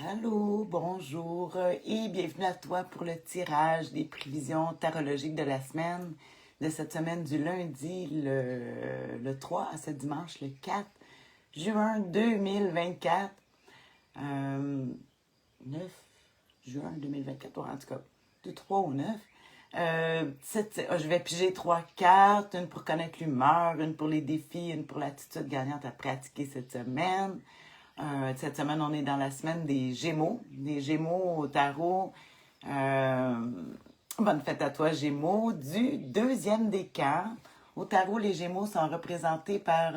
Allô, bonjour et bienvenue à toi pour le tirage des prévisions tarologiques de la semaine, de cette semaine du lundi le 3 à ce dimanche le 4 juin 2024. 9 juin 2024, en tout cas, du 3 au 9. Je vais piger 3 cartes, une pour connaître l'humeur, une pour les défis, une pour l'attitude gagnante à pratiquer cette semaine. Cette semaine, on est dans la semaine des Gémeaux au tarot. Bonne fête à toi, Gémeaux. Du deuxième décan. Au tarot, les Gémeaux sont représentés par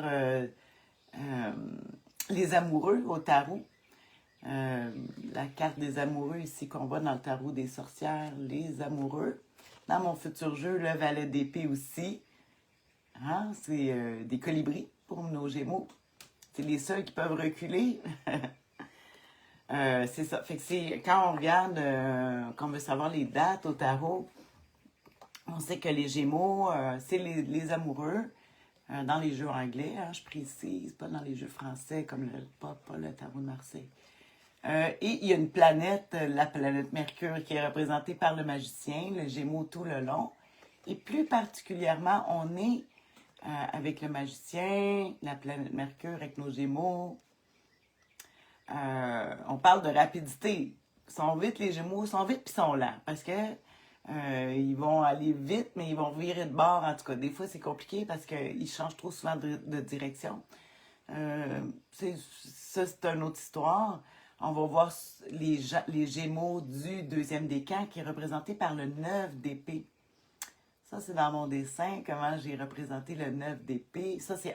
les amoureux au tarot. La carte des amoureux ici qu'on voit dans le tarot des sorcières, les amoureux. Dans mon futur jeu, le valet d'épée aussi. Hein? C'est des colibris pour nos Gémeaux. C'est les seuls qui peuvent reculer. C'est ça. Fait que c'est quand on regarde, quand on veut savoir les dates au tarot, on sait que les Gémeaux, c'est les amoureux. Dans les jeux anglais, hein, je précise, pas dans les jeux français comme pas le tarot de Marseille. Et il y a une planète, la planète Mercure, qui est représentée par le magicien, le Gémeaux tout le long. Et plus particulièrement, on est avec le magicien, la planète Mercure avec nos Gémeaux. On parle de rapidité. Ils sont vite, les Gémeaux, ils sont vite puis ils sont lents. Parce que ils vont aller vite, mais ils vont virer de bord. En tout cas, des fois, c'est compliqué parce qu'ils changent trop souvent de direction. Ça, c'est une autre histoire. On va voir les Gémeaux du deuxième décan qui est représenté par le 9 d'épée. Ça, c'est dans mon dessin, comment j'ai représenté le 9 d'épée. Ça, c'est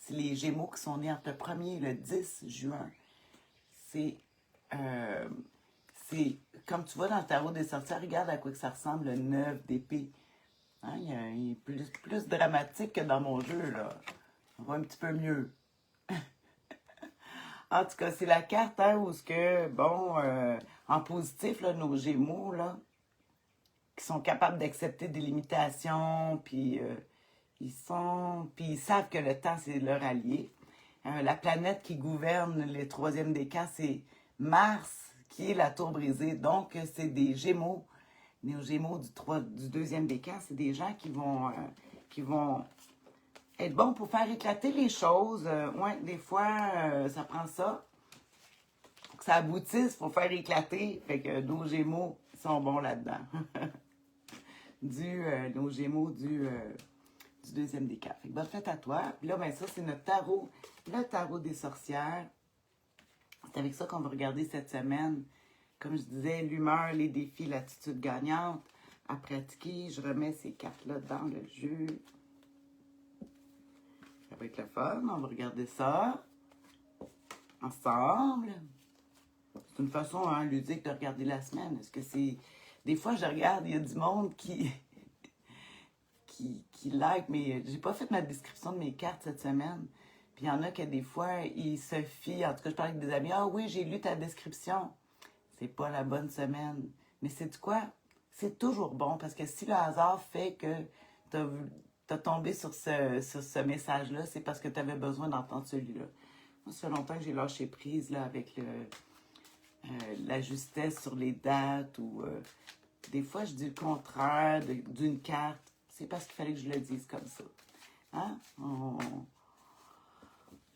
les Gémeaux qui sont nés entre le 1er et le 10 juin. C'est, comme tu vois dans le tarot des sorcières, regarde à quoi que ça ressemble le 9 d'épée. Hein, il est plus dramatique que dans mon jeu, là. On voit un petit peu mieux. En tout cas, c'est la carte hein, où ce que, bon, en positif, là, nos Gémeaux, là, qui sont capables d'accepter des limitations, puis ils savent que le temps, c'est leur allié. La planète qui gouverne les troisièmes décans, c'est Mars, qui est la tour brisée. Donc, c'est des Gémeaux. Les Gémeaux du deuxième décan, c'est des gens qui vont être bons pour faire éclater les choses. Ouais, des fois, ça prend ça. Pour que ça aboutisse, il faut faire éclater. Fait que nos Gémeaux sont bons là-dedans. Nos Gémeaux du deuxième décan. Fait que bonne fête à toi. Puis là, ben ça, c'est notre tarot, le tarot des sorcières. C'est avec ça qu'on va regarder cette semaine. Comme je disais, l'humeur, les défis, l'attitude gagnante à pratiquer. Je remets ces cartes-là dans le jeu. Ça va être le fun. On va regarder ça ensemble. C'est une façon hein, ludique de regarder la semaine. Est-ce que c'est... Des fois, je regarde, il y a du monde qui like, mais j'ai pas fait ma description de mes cartes cette semaine. Puis il y en a que des fois, ils se fient. En tout cas, je parle avec des amis. Ah oui, j'ai lu ta description. C'est pas la bonne semaine. Mais c'est quoi? C'est toujours bon parce que si le hasard fait que t'as tombé sur ce message-là, c'est parce que tu avais besoin d'entendre celui-là. Moi, ça fait longtemps que j'ai lâché prise là, avec la justesse sur les dates ou des fois, je dis le contraire d'une carte. C'est parce qu'il fallait que je le dise comme ça. Hein?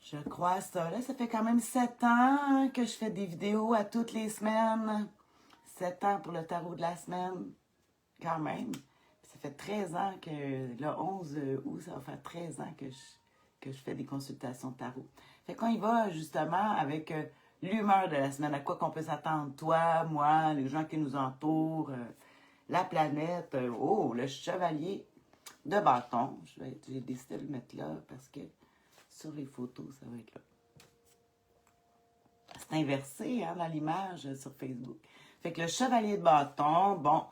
Je crois ça. Là, ça fait quand même 7 ans que je fais des vidéos à toutes les semaines. 7 ans pour le tarot de la semaine. Quand même. Ça fait 13 ans que, le 11 août, ça va faire 13 ans que je fais des consultations de tarot. Fait qu'on y va justement avec l'humeur de la semaine. À quoi qu'on peut s'attendre? Toi, moi, les gens qui nous entourent, la planète. Oh, le chevalier de bâton. J'ai décidé de le mettre là parce que sur les photos, ça va être là. C'est inversé hein, dans l'image sur Facebook. Fait que le chevalier de bâton, bon,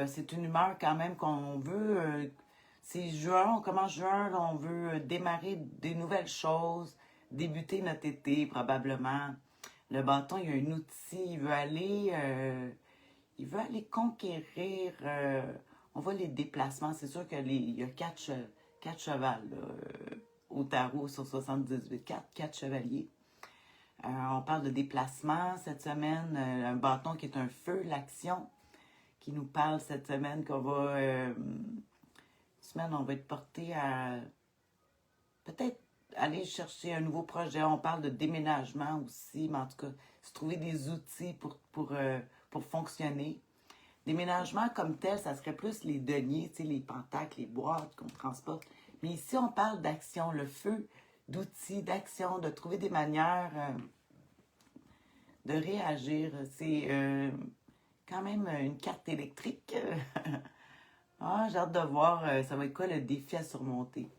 c'est une humeur quand même qu'on veut. C'est juin, on commence juin, là, on veut démarrer des nouvelles choses, débuter notre été probablement. Le bâton, il a un outil, il veut aller conquérir. On voit les déplacements. C'est sûr qu'il y a 4 chevals là, au tarot sur 78, 4 chevaliers. On parle de déplacement cette semaine, un bâton qui est un feu, l'action, qui nous parle cette semaine qu'on va... semaine, on va être porté à peut-être aller chercher un nouveau projet. On parle de déménagement aussi, mais en tout cas, se trouver des outils pour fonctionner. Déménagement comme tel, ça serait plus les deniers, tu sais, les pentacles, les boîtes qu'on transporte. Mais ici, on parle d'action, le feu, d'outils, d'action, de trouver des manières de réagir. C'est quand même une carte électrique. Ah, j'ai hâte de voir, ça va être quoi le défi à surmonter.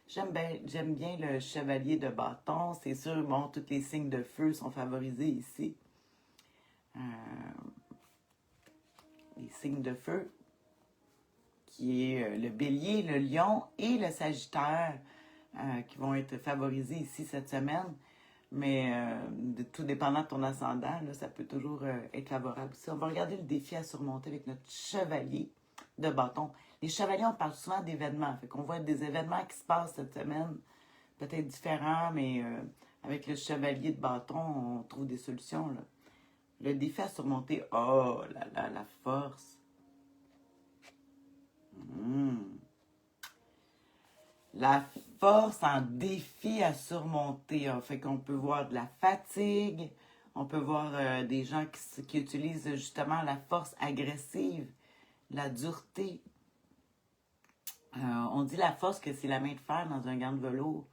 J'aime bien le chevalier de bâton. C'est sûr, bon, tous les signes de feu sont favorisés ici. Les signes de feu, qui est le bélier, le lion et le sagittaire, qui vont être favorisés ici cette semaine. Mais tout dépendant de ton ascendant, là, ça peut toujours être favorable aussi. On va regarder le défi à surmonter avec notre chevalier de bâton. Les chevaliers, on parle souvent d'événements. Fait qu'on voit des événements qui se passent cette semaine, peut-être différents, mais avec le chevalier de bâton, on trouve des solutions. Là. Le défi à surmonter, oh là là, la force. La force en défi à surmonter. Fait qu'on peut voir de la fatigue, on peut voir des gens qui utilisent justement la force agressive, la dureté. On dit la force que c'est la main de fer dans un gant de velours.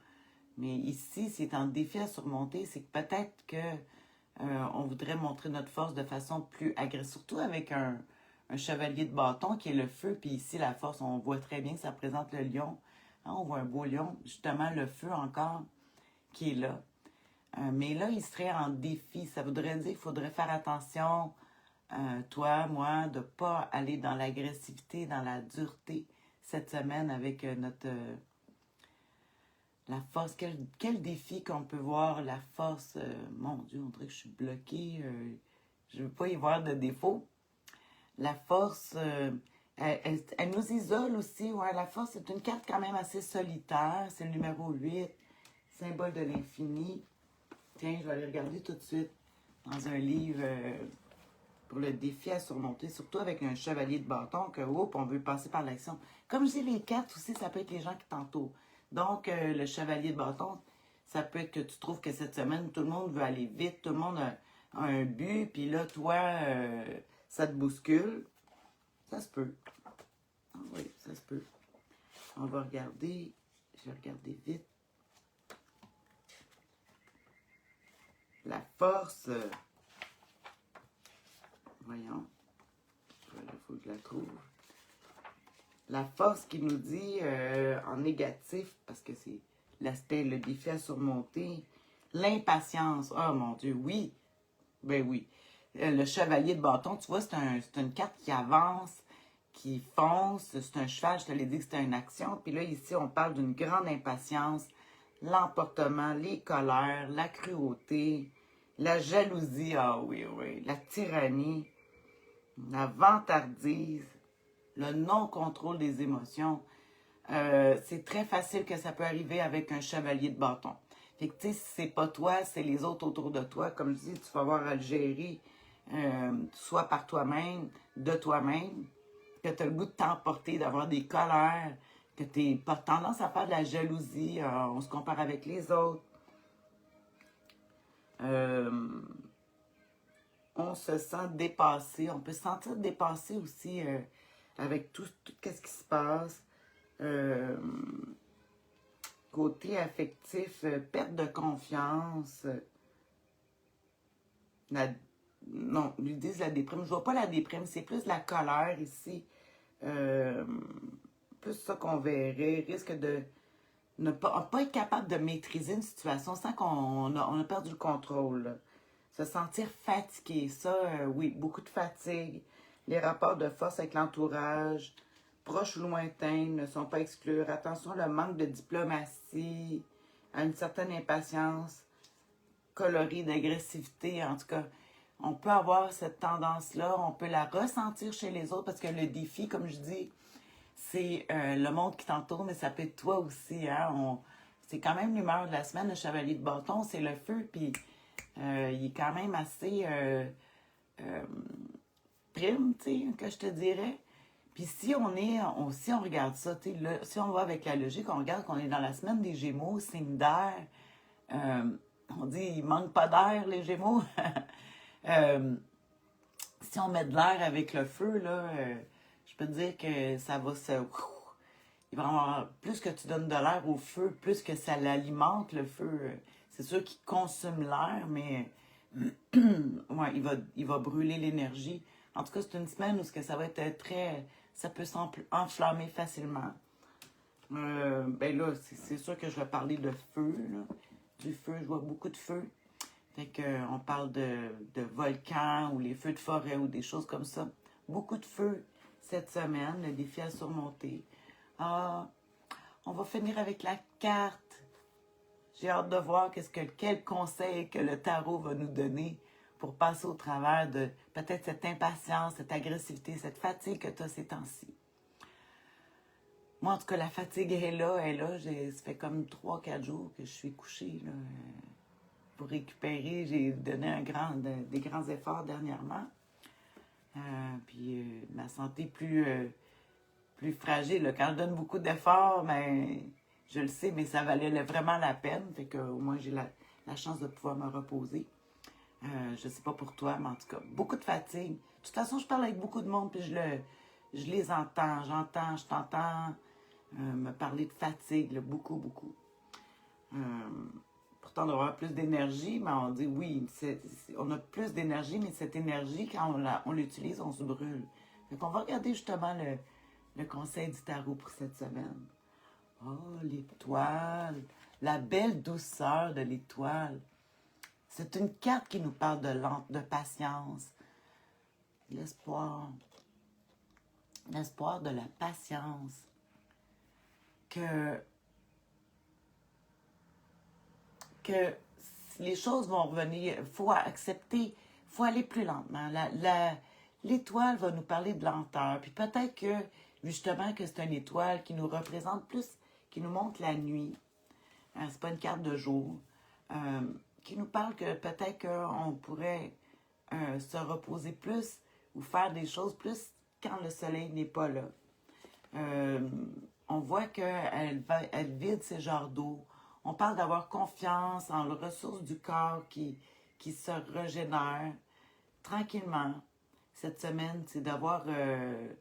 Mais ici, c'est en défi à surmonter, c'est que peut-être que on voudrait montrer notre force de façon plus agressive, surtout avec un chevalier de bâton qui est le feu, puis ici, la force, on voit très bien que ça représente le lion. Hein, on voit un beau lion, justement, le feu encore qui est là. Mais là, il serait en défi. Ça voudrait dire qu'il faudrait faire attention, toi, moi, de ne pas aller dans l'agressivité, dans la dureté cette semaine avec la force. Quel défi qu'on peut voir, la force. Mon Dieu, on dirait que je suis bloquée. Je ne veux pas y voir de défaut. La force, elle nous isole aussi. Ouais, la force, c'est une carte quand même assez solitaire. C'est le numéro 8, symbole de l'infini. Tiens, je vais aller regarder tout de suite dans un livre pour le défi à surmonter, surtout avec un chevalier de bâton, que on veut passer par l'action. Comme je dis, les cartes aussi, ça peut être les gens qui t'entourent. Donc, le chevalier de bâton, ça peut être que tu trouves que cette semaine, tout le monde veut aller vite, tout le monde a un but, puis là, toi, ça te bouscule. Ça se peut. Ah oui, ça se peut. On va regarder. Je vais regarder vite. La force. Voyons. Il faut que je la trouve. La force qui nous dit en négatif, parce que c'est l'aspect, le défi à surmonter, l'impatience. Oh mon Dieu, oui. Ben oui. Le chevalier de bâton, tu vois, c'est une carte qui avance, qui fonce. C'est un cheval, je te l'ai dit que c'était une action. Puis là, ici, on parle d'une grande impatience, l'emportement, les colères, la cruauté, la jalousie, ah oui, oui, la tyrannie, la vantardise, le non-contrôle des émotions. C'est très facile que ça peut arriver avec un chevalier de bâton. Fait que, tu sais, si c'est pas toi, c'est les autres autour de toi. Comme je dis, tu vas avoir à le gérer, soit par toi-même, de toi-même, que tu as le goût de t'emporter, d'avoir des colères, que tu as tendance à faire de la jalousie, on se compare avec les autres. On se sent dépassé, on peut se sentir dépassé aussi avec tout ce qui se passe. Côté affectif, perte de confiance. Non, ils disent la déprime. Je vois pas la déprime, c'est plus la colère ici. Plus ça qu'on verrait. Risque de ne pas être capable de maîtriser une situation sans qu'on a perdu le contrôle. Là. Se sentir fatigué, ça, oui, beaucoup de fatigue. Les rapports de force avec l'entourage, proches ou lointains, ne sont pas exclus. Attention, le manque de diplomatie, à une certaine impatience, colorée, d'agressivité. En tout cas, on peut avoir cette tendance-là, on peut la ressentir chez les autres parce que le défi, comme je dis, c'est le monde qui t'entoure, mais ça peut être toi aussi. Hein? C'est quand même l'humeur de la semaine, le chevalier de bâton, c'est le feu, puis Il est quand même assez prime, tu sais, que je te dirais. Puis si si on regarde ça, tu sais, si on va avec la logique, on regarde qu'on est dans la semaine des Gémeaux, signe d'air. euh, on dit, il manque pas d'air, les Gémeaux. Euh, si on met de l'air avec le feu, là, je peux te dire que ça va se... Il va y avoir, plus que tu donnes de l'air au feu, plus que ça l'alimente, le feu. C'est sûr qu'il consomme l'air, mais ouais, il va brûler l'énergie. En tout cas, c'est une semaine où ça va être très... Ça peut s'enflammer facilement. Ben là, c'est sûr que je vais parler de feu, là. Du feu, je vois beaucoup de feu. Fait qu'on parle de volcans ou les feux de forêt ou des choses comme ça. Beaucoup de feu cette semaine, le défi à surmonter. Ah, on va finir avec la carte. J'ai hâte de voir quel conseil que le tarot va nous donner pour passer au travers de peut-être cette impatience, cette agressivité, cette fatigue que tu as ces temps-ci. Moi, en tout cas, la fatigue est là, elle est là. Ça fait comme 3-4 jours que je suis couchée là, pour récupérer. J'ai donné des grands efforts dernièrement. Puis ma santé plus fragile. Là. Quand je donne beaucoup d'efforts, ben, je le sais, mais ça valait vraiment la peine. Fait que au moins, j'ai la chance de pouvoir me reposer. Je sais pas pour toi, mais en tout cas, beaucoup de fatigue. De toute façon, je parle avec beaucoup de monde, puis je les entends. Je t'entends me parler de fatigue, là, beaucoup, beaucoup. Euh, Pourtant, on doit avoir plus d'énergie, mais on dit oui, on a plus d'énergie, mais cette énergie, quand on l'utilise, on se brûle. Fait qu'on va regarder justement le conseil du tarot pour cette semaine. Oh, l'étoile, la belle douceur de l'étoile. C'est une carte qui nous parle de patience, l'espoir, l'espoir de la patience, que les choses vont revenir, il faut accepter, il faut aller plus lentement. L'étoile va nous parler de lenteur, puis peut-être que, justement, que c'est une étoile qui nous représente plus, qui nous montre la nuit. C'est pas une carte de jour. Qui nous parle que peut-être qu'on pourrait se reposer plus ou faire des choses plus quand le soleil n'est pas là. Euh, on voit elle vide ses genres d'eau. On parle d'avoir confiance en les ressources du corps qui se régénèrent tranquillement. Cette semaine, c'est d'avoir une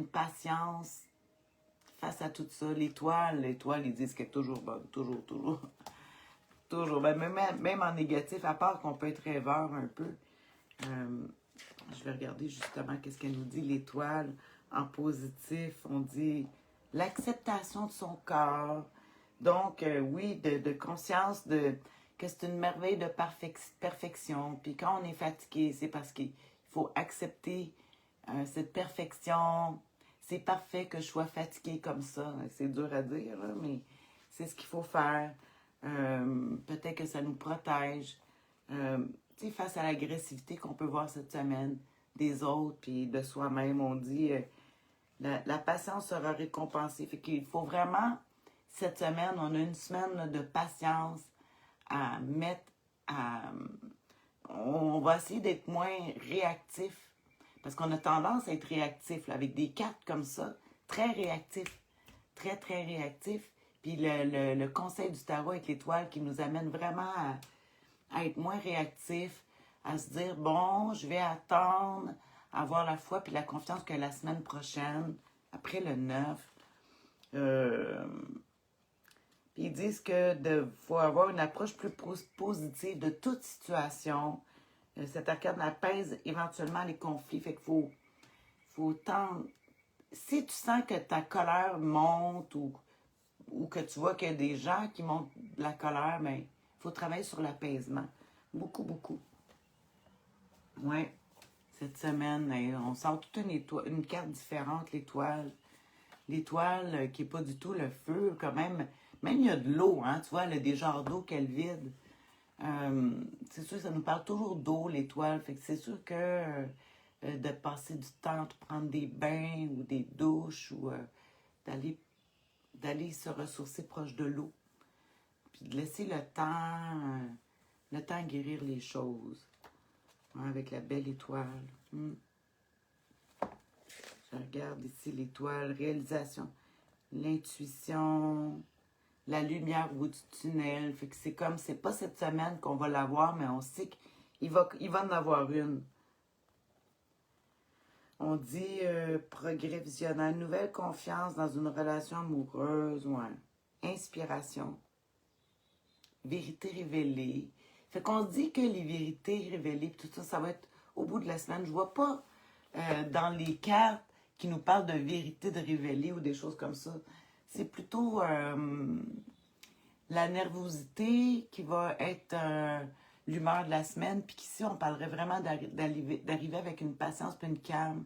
patience face à tout ça. L'étoile, ils disent qu'elle est toujours bonne. Toujours, toujours. Toujours. Ben, même en négatif, à part qu'on peut être rêveur un peu. Euh, je vais regarder justement qu'est-ce qu'elle nous dit, l'étoile. En positif, on dit l'acceptation de son corps. Donc, oui, de conscience que c'est une merveille de perfection. Puis quand on est fatigué, c'est parce qu'il faut accepter cette perfection. C'est parfait que je sois fatiguée comme ça. C'est dur à dire, là, mais c'est ce qu'il faut faire. Peut-être que ça nous protège. Tu sais, face à l'agressivité qu'on peut voir cette semaine des autres puis de soi-même, on dit la patience sera récompensée. Fait qu'il faut vraiment, cette semaine, on a une semaine là, de patience à mettre on va essayer d'être moins réactif parce qu'on a tendance à être réactif là, avec des cartes comme ça, très réactif, très, très réactif. Puis le conseil du tarot avec l'étoile qui nous amène vraiment à être moins réactif, à se dire, bon, je vais attendre, avoir la foi puis la confiance que la semaine prochaine, après le 9, puis ils disent que faut avoir une approche plus positive de toute situation. Cette arcade apaise éventuellement les conflits. Fait qu'il faut tendre. Si tu sens que ta colère monte ou que tu vois qu'il y a des gens qui montent de la colère, mais il faut travailler sur l'apaisement. Beaucoup, beaucoup. Oui. Cette semaine, on sent toute une carte différente, l'étoile. L'étoile qui n'est pas du tout le feu, quand même. Même il y a de l'eau, hein, tu vois, elle a des genres d'eau qu'elle vide. C'est sûr, ça nous parle toujours d'eau, l'étoile. Fait que c'est sûr que de passer du temps, de prendre des bains ou des douches ou d'aller se ressourcer proche de l'eau. Puis de laisser le temps à guérir les choses. Ouais, avec la belle étoile. Je regarde ici l'étoile, réalisation, l'intuition, la lumière au bout du tunnel. Fait que c'est comme, c'est pas cette semaine qu'on va l'avoir, mais on sait qu'il va en avoir une. On dit progrès visionnaire, nouvelle confiance dans une relation amoureuse, ouais. Inspiration, vérité révélée. Fait qu'on dit que les vérités révélées, tout ça, ça va être au bout de la semaine. Je vois pas dans les cartes qui nous parlent de vérité de révéler ou des choses comme ça. C'est plutôt la nervosité qui va être l'humeur de la semaine, puis qu'ici, on parlerait vraiment d'arriver avec une patience puis une calme,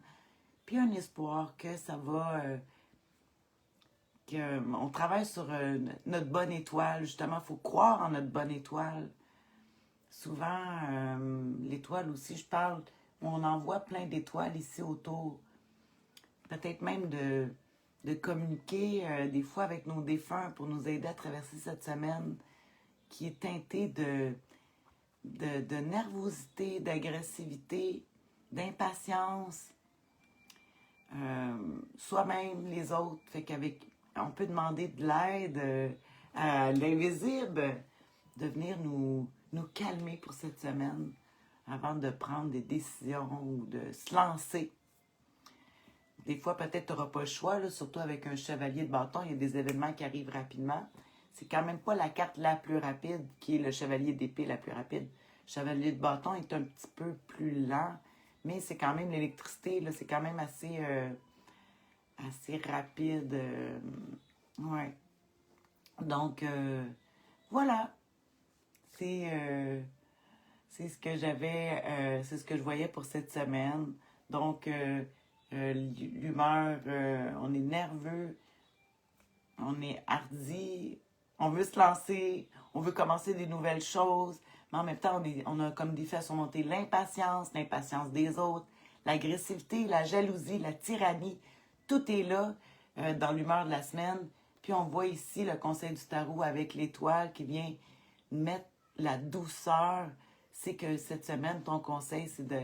puis un espoir que ça va... on travaille sur notre bonne étoile, justement. Il faut croire en notre bonne étoile. Souvent, l'étoile aussi, je parle, on en voit plein d'étoiles ici autour. Peut-être même de communiquer des fois avec nos défunts pour nous aider à traverser cette semaine qui est teintée de nervosité, d'agressivité, d'impatience, soi-même, les autres. Fait qu'avec, on peut demander de l'aide à l'invisible de venir nous calmer pour cette semaine avant de prendre des décisions ou de se lancer. Des fois, peut-être tu n'auras pas le choix, là, surtout avec un chevalier de bâton, il y a des événements qui arrivent rapidement. C'est quand même pas la carte la plus rapide qui est le chevalier d'épée la plus rapide. Le chevalier de bâton est un petit peu plus lent, mais c'est quand même l'électricité, là, c'est quand même assez rapide. Ouais. Donc, voilà. C'est ce que j'avais, c'est ce que je voyais pour cette semaine. Donc, l'humeur, on est nerveux, on est hardi, on veut se lancer, on veut commencer des nouvelles choses, mais en même temps, on a comme défi à surmonter l'impatience des autres, l'agressivité, la jalousie, la tyrannie. Tout est là dans l'humeur de la semaine. Puis on voit ici le conseil du tarot avec l'étoile qui vient mettre la douceur. C'est que cette semaine, ton conseil, c'est de...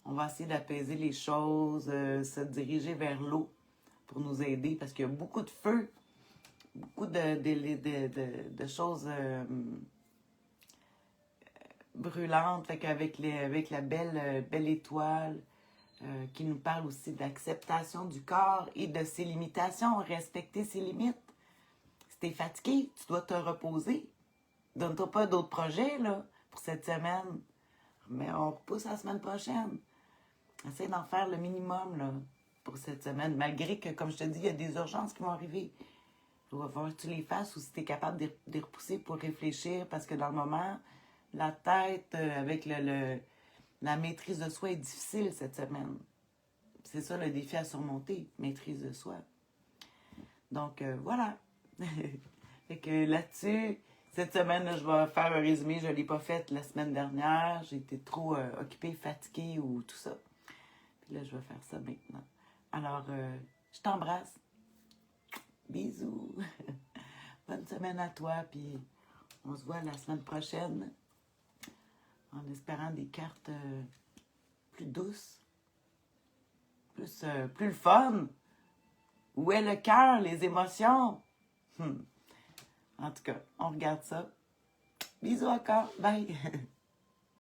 On va essayer d'apaiser les choses, se diriger vers l'eau pour nous aider parce qu'il y a beaucoup de feu, beaucoup de choses brûlantes. Fait qu'avec avec la belle étoile qui nous parle aussi d'acceptation du corps et de ses limitations, respecter ses limites. Si t'es fatigué, tu dois te reposer. Donne-toi pas d'autres projets là, pour cette semaine. Mais on repousse la semaine prochaine. Essaye d'en faire le minimum là, pour cette semaine. Malgré que, comme je te dis, il y a des urgences qui vont arriver. Il va falloir que tu les fasses ou si tu es capable de les repousser pour réfléchir. Parce que dans le moment, la tête avec la maîtrise de soi est difficile cette semaine. C'est ça le défi à surmonter, maîtrise de soi. Donc, voilà. Fait que là-dessus, cette semaine, là, je vais faire un résumé. Je ne l'ai pas fait la semaine dernière. J'ai été trop occupée, fatiguée ou tout ça. Puis là, je vais faire ça maintenant. Alors, je t'embrasse. Bisous. Bonne semaine à toi. Puis on se voit la semaine prochaine. En espérant des cartes plus douces. Plus le fun. Où est le cœur, les émotions? En tout cas, on regarde ça. Bisous encore. Bye.